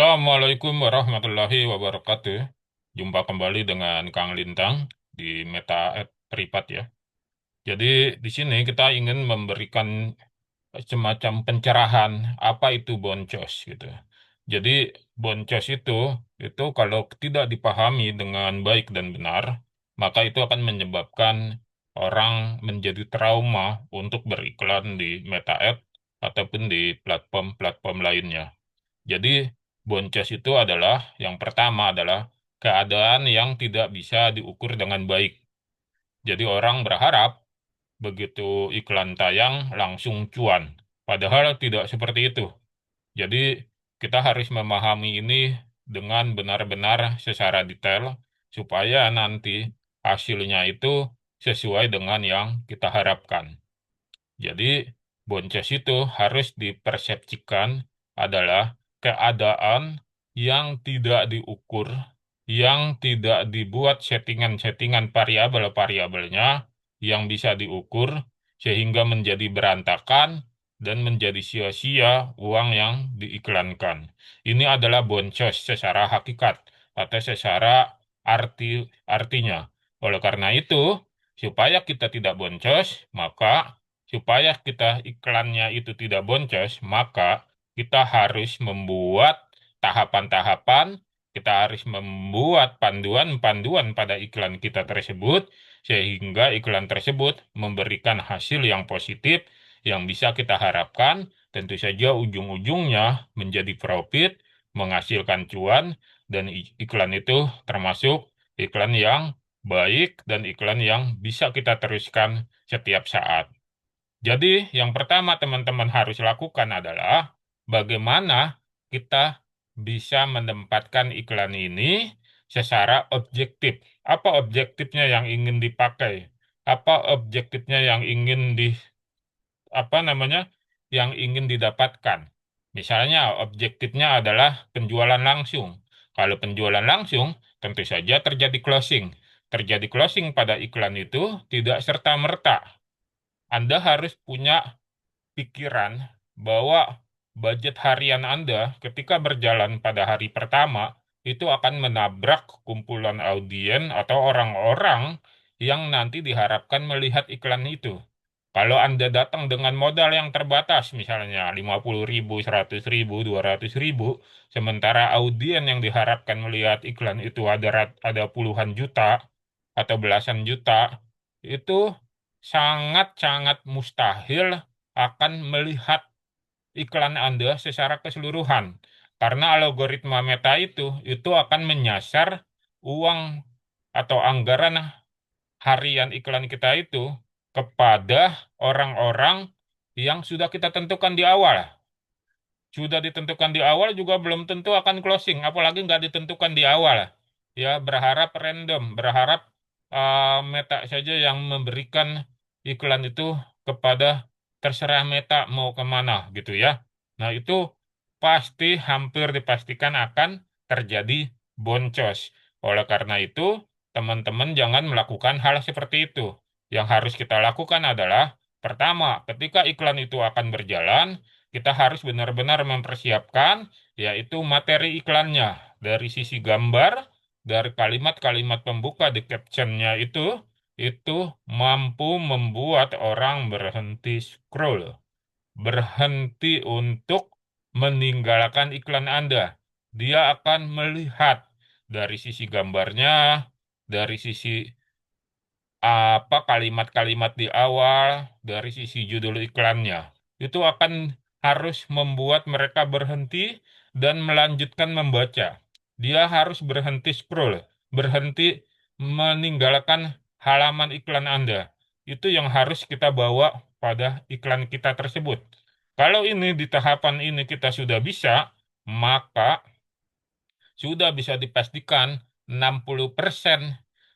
Assalamualaikum warahmatullahi wabarakatuh. Jumpa kembali dengan Kang Lintang di Meta App Privat ya. Jadi di sini kita ingin memberikan semacam pencerahan apa itu boncos gitu. Jadi boncos itu kalau tidak dipahami dengan baik dan benar, maka itu akan menyebabkan orang menjadi trauma untuk beriklan di Meta App ataupun di platform-platform lainnya. Jadi, boncos itu adalah yang pertama adalah keadaan yang tidak bisa diukur dengan baik. Jadi orang berharap begitu iklan tayang langsung cuan. Padahal tidak seperti itu. Jadi kita harus memahami ini dengan benar-benar secara detail supaya nanti hasilnya itu sesuai dengan yang kita harapkan. Jadi, boncos itu harus dipersepsikan adalah keadaan yang tidak diukur, yang tidak dibuat settingan-settingan variabel-variabelnya yang bisa diukur, sehingga menjadi berantakan dan menjadi sia-sia uang yang diiklankan. Ini adalah boncos secara hakikat atau secara artinya. Oleh karena itu, supaya kita tidak boncos, maka supaya kita iklannya itu tidak boncos, maka kita harus membuat tahapan-tahapan, kita harus membuat panduan-panduan pada iklan kita tersebut, sehingga iklan tersebut memberikan hasil yang positif yang bisa kita harapkan, tentu saja ujung-ujungnya menjadi profit, menghasilkan cuan, dan iklan itu termasuk iklan yang baik dan iklan yang bisa kita teruskan setiap saat. Jadi, yang pertama teman-teman harus lakukan adalah bagaimana kita bisa menempatkan iklan ini secara objektif. Apa objektifnya yang ingin dipakai? Apa objektifnya yang ingin apa namanya? Yang ingin didapatkan? Misalnya, objektifnya adalah penjualan langsung. Kalau penjualan langsung, tentu saja terjadi closing. Terjadi closing pada iklan itu tidak serta-merta. Anda harus punya pikiran bahwa budget harian Anda ketika berjalan pada hari pertama itu akan menabrak kumpulan audien atau orang-orang yang nanti diharapkan melihat iklan itu. Kalau Anda datang dengan modal yang terbatas, misalnya 50.000, 100.000, 200.000, sementara audien yang diharapkan melihat iklan itu ada puluhan juta atau belasan juta, itu sangat-sangat mustahil akan melihat iklan Anda secara keseluruhan. Karena algoritma Meta itu akan menyasar uang atau anggaran harian iklan kita itu kepada orang-orang yang sudah kita tentukan di awal. Sudah ditentukan di awal juga belum tentu akan closing, apalagi nggak ditentukan di awal. Ya, berharap random, berharap Meta saja yang memberikan iklan itu kepada terserah Meta mau kemana gitu ya. Nah, itu pasti hampir dipastikan akan terjadi boncos. Oleh karena itu, teman-teman jangan melakukan hal seperti itu. Yang harus kita lakukan adalah, pertama, ketika iklan itu akan berjalan, kita harus benar-benar mempersiapkan, yaitu materi iklannya. Dari sisi gambar, dari kalimat-kalimat pembuka di captionnya itu mampu membuat orang berhenti scroll, berhenti untuk meninggalkan iklan Anda. Dia akan melihat dari sisi gambarnya, dari sisi apa kalimat-kalimat di awal, dari sisi judul iklannya. Itu akan harus membuat mereka berhenti dan melanjutkan membaca. Dia harus berhenti scroll, berhenti meninggalkan halaman iklan Anda. Itu yang harus kita bawa pada iklan kita tersebut. Kalau ini di tahapan ini kita sudah bisa, maka sudah bisa dipastikan 60%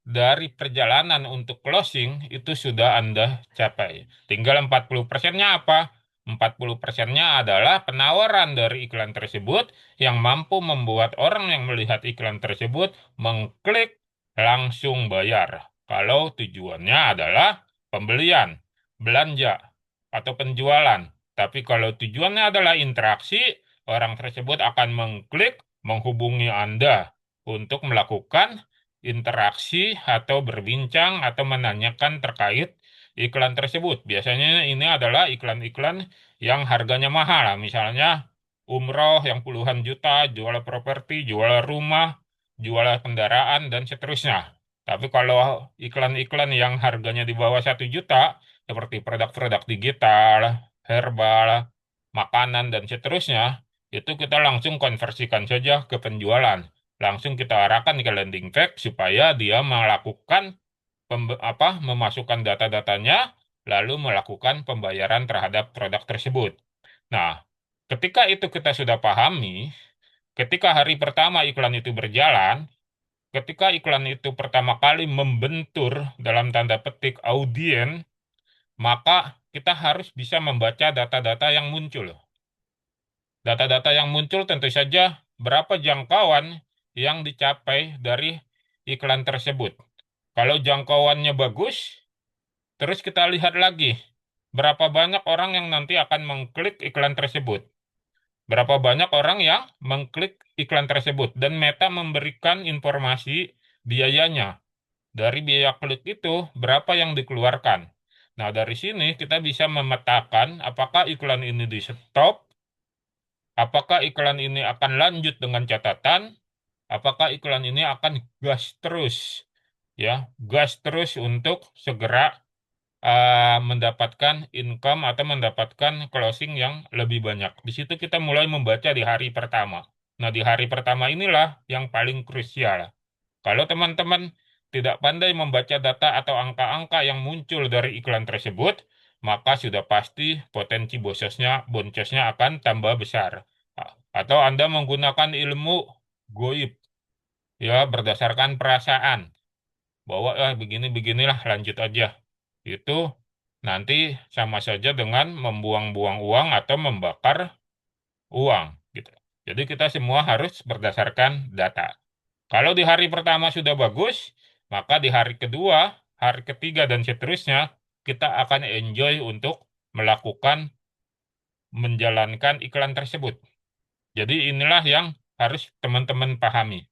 dari perjalanan untuk closing itu sudah Anda capai. Tinggal 40%-nya apa? 40%-nya adalah penawaran dari iklan tersebut yang mampu membuat orang yang melihat iklan tersebut mengklik langsung bayar. Kalau tujuannya adalah pembelian, belanja, atau penjualan. Tapi kalau tujuannya adalah interaksi, orang tersebut akan mengklik menghubungi Anda untuk melakukan interaksi atau berbincang atau menanyakan terkait iklan tersebut. Biasanya ini adalah iklan-iklan yang harganya mahal, misalnya umroh yang puluhan juta, jual properti, jual rumah, jual kendaraan, dan seterusnya. Tapi kalau iklan-iklan yang harganya di bawah 1 juta, seperti produk-produk digital, herbal, makanan, dan seterusnya, itu kita langsung konversikan saja ke penjualan. Langsung kita arahkan ke landing page supaya dia melakukan memasukkan data-datanya, lalu melakukan pembayaran terhadap produk tersebut. Nah, ketika itu kita sudah pahami, ketika hari pertama iklan itu berjalan, ketika iklan itu pertama kali membentur dalam tanda petik audien, maka kita harus bisa membaca data-data yang muncul. Data-data yang muncul tentu saja berapa jangkauan yang dicapai dari iklan tersebut. Kalau jangkauannya bagus, terus kita lihat lagi berapa banyak orang yang nanti akan mengklik iklan tersebut. Berapa banyak orang yang mengklik iklan tersebut. Dan Meta memberikan informasi biayanya. Dari biaya klik itu, berapa yang dikeluarkan. Nah, dari sini kita bisa memetakan apakah iklan ini di stop, apakah iklan ini akan lanjut dengan catatan, apakah iklan ini akan gas terus. Ya, gas terus untuk segera mendapatkan income atau mendapatkan closing yang lebih banyak. Di situ kita mulai membaca di hari pertama. Nah, di hari pertama inilah yang paling krusial. Kalau teman-teman tidak pandai membaca data atau angka-angka yang muncul dari iklan tersebut, maka sudah pasti potensi boncosnya akan tambah besar. Atau Anda menggunakan ilmu goib, ya berdasarkan perasaan bahwa begini-beginilah lanjut aja. Itu nanti sama saja dengan membuang-buang uang atau membakar uang gitu. Jadi kita semua harus berdasarkan data. Kalau di hari pertama sudah bagus, maka di hari kedua, hari ketiga dan seterusnya kita akan enjoy untuk melakukan menjalankan iklan tersebut. Jadi inilah yang harus teman-teman pahami.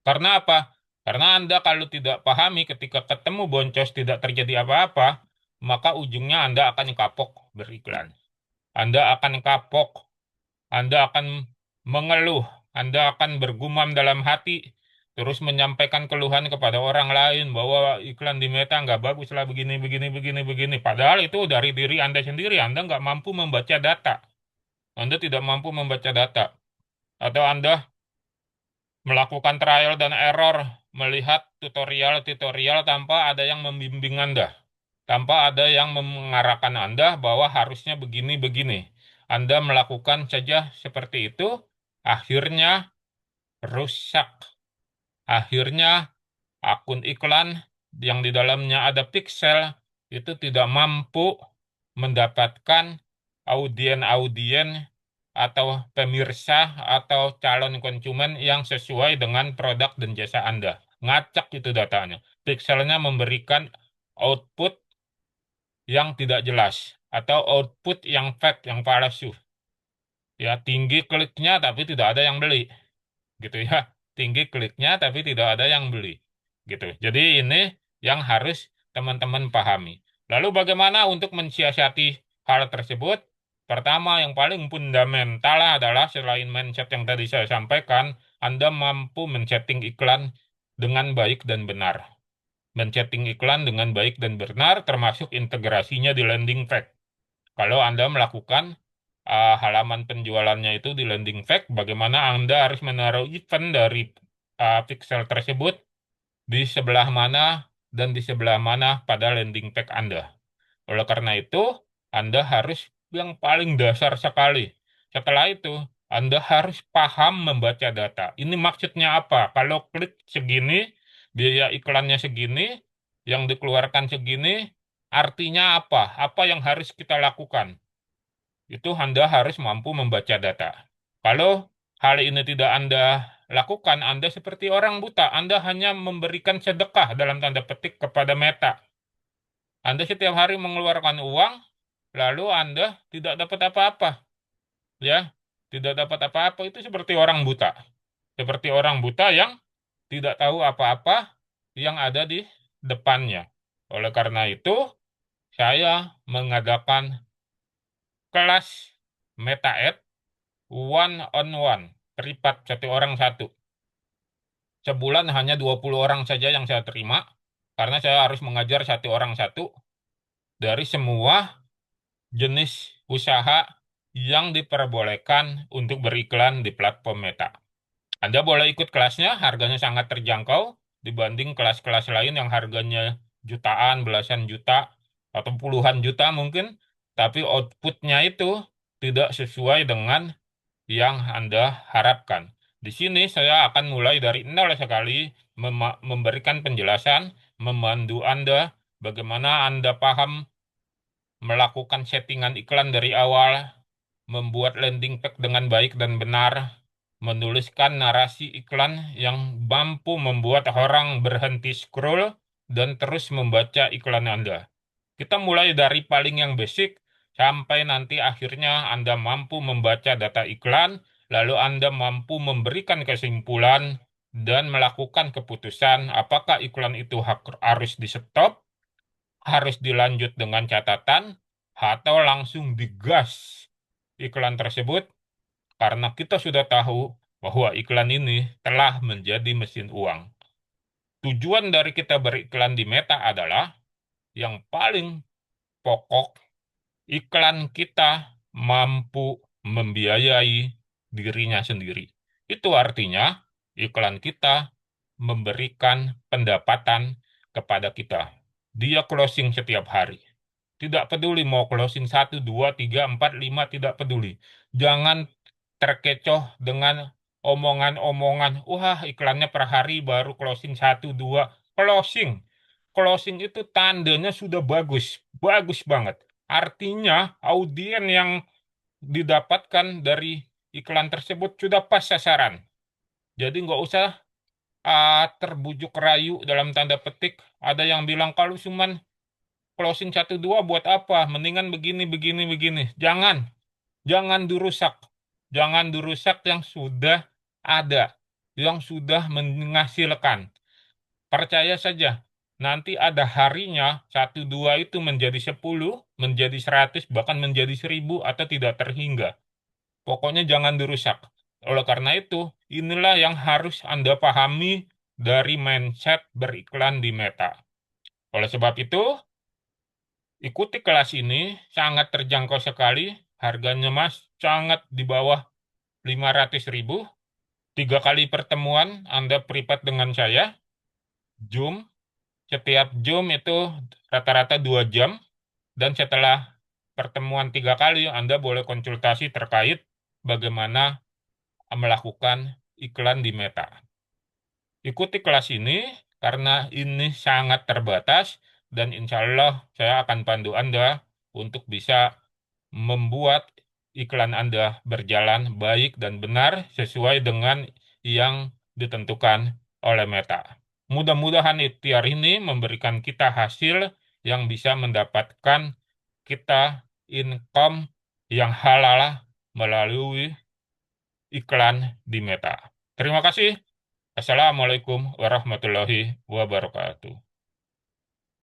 Karena apa? Karena Anda kalau tidak pahami ketika ketemu boncos tidak terjadi apa-apa, maka ujungnya Anda akan kapok beriklan. Anda akan kapok, Anda akan mengeluh, Anda akan bergumam dalam hati, terus menyampaikan keluhan kepada orang lain bahwa iklan di Meta nggak bagus lah begini, begini, begini, begini. Padahal itu dari diri Anda sendiri, Anda nggak mampu membaca data. Anda tidak mampu membaca data. Atau Anda melakukan trial dan error, melihat tutorial-tutorial tanpa ada yang membimbing Anda, tanpa ada yang mengarahkan Anda bahwa harusnya begini-begini. Anda melakukan saja seperti itu, akhirnya rusak. Akhirnya akun iklan yang di dalamnya ada pixel itu tidak mampu mendapatkan audien-audien atau pemirsa atau calon konsumen yang sesuai dengan produk dan jasa Anda. Ngacak itu datanya. Pixelnya memberikan output yang tidak jelas atau output yang fake, yang palsu. Ya, tinggi kliknya tapi tidak ada yang beli. Gitu ya. Tinggi kliknya tapi tidak ada yang beli. Gitu. Jadi ini yang harus teman-teman pahami. Lalu bagaimana untuk mensiasati hal tersebut? Pertama, yang paling fundamental adalah selain mindset yang tadi saya sampaikan, Anda mampu men-setting iklan dengan baik dan benar. Men-setting iklan dengan baik dan benar termasuk integrasinya di landing page. Kalau Anda melakukan halaman penjualannya itu di landing page, bagaimana Anda harus menaruh event dari pixel tersebut di sebelah mana dan di sebelah mana pada landing page Anda. Oleh karena itu, Anda harus yang paling dasar sekali. Setelah itu, Anda harus paham membaca data. Ini maksudnya apa? Kalau klik segini, biaya iklannya segini, yang dikeluarkan segini, artinya apa? Apa yang harus kita lakukan? Itu Anda harus mampu membaca data. Kalau hal ini tidak Anda lakukan, Anda seperti orang buta. Anda hanya memberikan sedekah dalam tanda petik kepada Meta. Anda setiap hari mengeluarkan uang, lalu Anda tidak dapat apa-apa. Ya, tidak dapat apa-apa itu seperti orang buta. seperti orang buta yang tidak tahu apa-apa yang ada di depannya. Oleh karena itu, saya mengadakan kelas Meta Ed one on one, privat satu orang satu. Sebulan hanya 20 orang saja yang saya terima, karena saya harus mengajar satu orang satu dari semua jenis usaha yang diperbolehkan untuk beriklan di platform Meta. Anda boleh ikut kelasnya, harganya sangat terjangkau dibanding kelas-kelas lain yang harganya jutaan, belasan juta, atau puluhan juta mungkin, tapi outputnya itu tidak sesuai dengan yang Anda harapkan. Di sini saya akan mulai dari nol sekali memberikan penjelasan, memandu Anda bagaimana Anda paham melakukan settingan iklan dari awal, membuat landing page dengan baik dan benar, menuliskan narasi iklan yang mampu membuat orang berhenti scroll dan terus membaca iklan Anda. Kita mulai dari paling yang basic sampai nanti akhirnya Anda mampu membaca data iklan, lalu Anda mampu memberikan kesimpulan dan melakukan keputusan apakah iklan itu harus di stop, harus dilanjut dengan catatan, atau langsung digas iklan tersebut karena kita sudah tahu bahwa iklan ini telah menjadi mesin uang. Tujuan dari kita beriklan di Meta adalah yang paling pokok, iklan kita mampu membiayai dirinya sendiri. Itu artinya iklan kita memberikan pendapatan kepada kita. Dia closing setiap hari. Tidak peduli mau closing 1, 2, 3, 4, 5, tidak peduli. Jangan terkecoh dengan omongan-omongan, wah iklannya per hari baru closing 1, 2. Closing. Closing itu tandanya sudah bagus. Bagus banget. Artinya audien yang didapatkan dari iklan tersebut sudah pas sasaran. Jadi nggak usah terbujuk rayu dalam tanda petik. Ada yang bilang kalau cuman closing 1, 2 buat apa? Mendingan begini, begini, begini. Jangan. Jangan dirusak. Jangan dirusak yang sudah ada. Yang sudah menghasilkan. Percaya saja. Nanti ada harinya 1, 2 itu menjadi 10, menjadi 100, bahkan menjadi 1000 atau tidak terhingga. Pokoknya jangan dirusak. Oleh karena itu, inilah yang harus Anda pahami dari mindset beriklan di Meta. Oleh sebab itu, ikuti kelas ini, sangat terjangkau sekali. Harganya mas, sangat di bawah 500.000. 3 kali pertemuan Anda privat dengan saya. Zoom, setiap Zoom itu rata-rata 2 jam. Dan setelah pertemuan 3 kali, Anda boleh konsultasi terkait bagaimana melakukan iklan di Meta. Ikuti kelas ini karena ini sangat terbatas dan insya Allah saya akan pandu Anda untuk bisa membuat iklan Anda berjalan baik dan benar sesuai dengan yang ditentukan oleh Meta. Mudah-mudahan ikhtiar ini memberikan kita hasil yang bisa mendapatkan kita income yang halal melalui iklan di Meta. Terima kasih. Assalamualaikum warahmatullahi wabarakatuh.